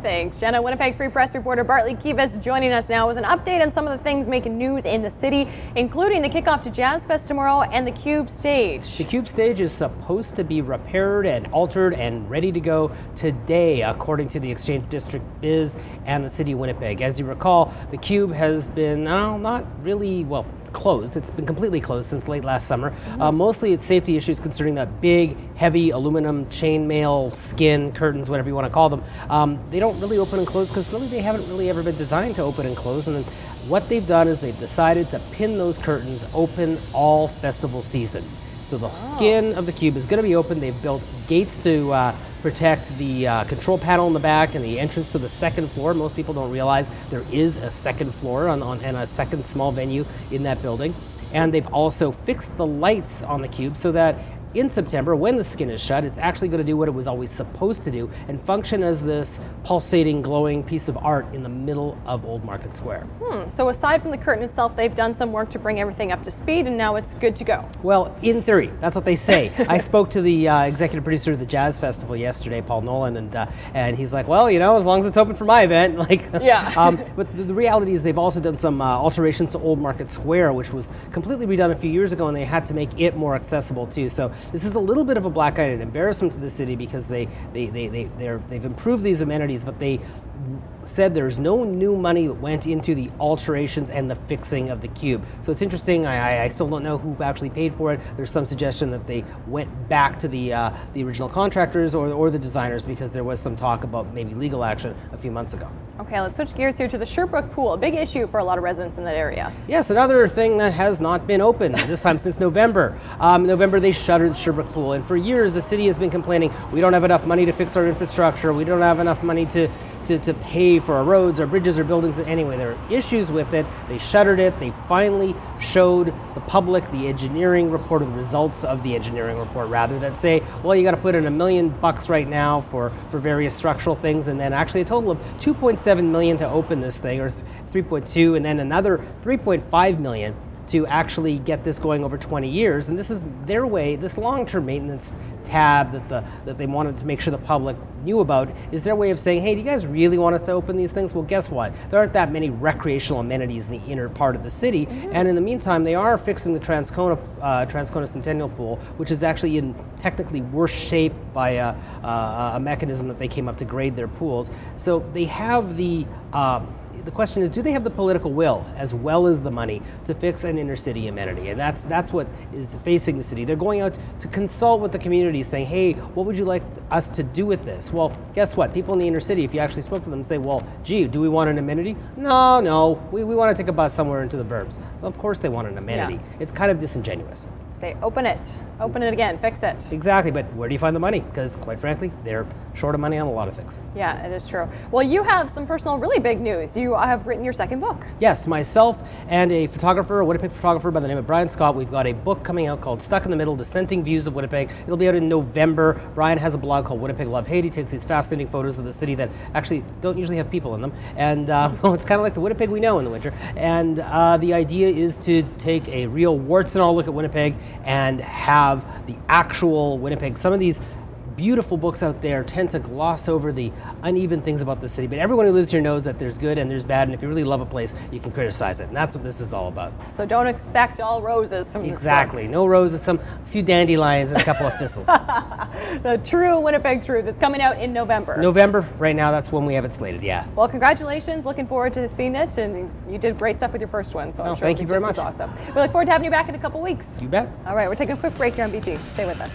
Thanks, Jenna. Winnipeg Free Press reporter Bartley Kives joining us now with an update on some of the things making news in the city, including the kickoff to Jazz Fest tomorrow and the Cube stage. The Cube stage is supposed to be repaired and altered and ready to go today, according to the Exchange District Biz and the City of Winnipeg. As you recall, the Cube has been not really, closed. It's been completely closed since late last summer. Mostly it's safety issues concerning that big, heavy aluminum chainmail skin curtains, whatever you want to call them. They don't really open and close because really they haven't really ever been designed to open and close. And then what they've done is they've decided to pin those curtains open all festival season. So the skin of the Cube is going to be open. They've built gates to protect the control panel in the back and the entrance to the second floor. Most people don't realize there is a second floor and a second small venue in that building. And they've also fixed the lights on the Cube so that in September, when the skin is shut, it's actually going to do what it was always supposed to do and function as this pulsating, glowing piece of art in the middle of Old Market Square. So aside from the curtain itself, they've done some work to bring everything up to speed and now it's good to go. Well, in theory, that's what they say. I spoke to the executive producer of the Jazz Festival yesterday, Paul Nolan, and he's like, well, as long as it's open for my event. But the reality is they've also done some alterations to Old Market Square, which was completely redone a few years ago, and they had to make it more accessible too. So this is a little bit of a black eye and embarrassment to the city because they've improved these amenities, but they said there's no new money that went into the alterations and the fixing of the Cube. So it's interesting. I still don't know who actually paid for it. There's some suggestion that they went back to the original contractors or the designers because there was some talk about maybe legal action a few months ago. Okay, let's switch gears here to the Sherbrooke Pool, a big issue for a lot of residents in that area. Yes, another thing that has not been open, this time since November. November they shuttered the Sherbrooke Pool, and for years the city has been complaining, we don't have enough money to fix our infrastructure, we don't have enough money to pay for our roads, our bridges, our buildings. Anyway, there are issues with it. They shuttered it. They finally showed the public the engineering report, or the results of the engineering report rather, that say, well, you got to put in $1 million right now for various structural things, and then actually a total of $2.7 million to open this thing, or 3.2, and then another $3.5 million to actually get this going over 20 years. And this is their way, this long-term maintenance tab that they wanted to make sure the public knew about, is their way of saying, hey, do you guys really want us to open these things? Well, guess what? There aren't that many recreational amenities in the inner part of the city. And in the meantime, they are fixing the Transcona Centennial Pool, which is actually in technically worse shape by a mechanism that they came up to grade their pools. So they have the question is, do they have the political will as well as the money to fix an inner city amenity? And that's what is facing the city. They're going out to consult with the community, saying, hey, what would you like us to do with this? Well, guess what? People in the inner city, if you actually spoke to them, say, well, gee, do we want an amenity? No, we want to take a bus somewhere into the burbs. Well, of course they want an amenity. Yeah. It's kind of disingenuous. Say, open it again, fix it. Exactly, but where do you find the money? Because quite frankly, they're short of money on a lot of things. Yeah, it is true. Well, you have some personal, really big news. You have written your second book. Yes, myself and a photographer, a Winnipeg photographer by the name of Brian Scott, we've got a book coming out called Stuck in the Middle, Dissenting Views of Winnipeg. It'll be out in November. Brian has a blog called Winnipeg Love Hate. He takes these fascinating photos of the city that actually don't usually have people in them. And it's kind of like the Winnipeg we know in the winter. And the idea is to take a real warts and all look at Winnipeg and have the actual Winnipeg. Some of these beautiful books out there tend to gloss over the uneven things about the city, but everyone who lives here knows that there's good and there's bad, and if you really love a place, you can criticize it, and that's what this is all about. So don't expect all roses from Exactly. No roses, a few dandelions and a couple of thistles. The true Winnipeg truth. It's coming out in November. November, right now, that's when we have it slated, yeah. Well, congratulations. Looking forward to seeing it, and you did great stuff with your first one, so I'm sure thank you very much. Awesome. We look forward to having you back in a couple weeks. You bet. All right, we're taking a quick break here on BG. Stay with us.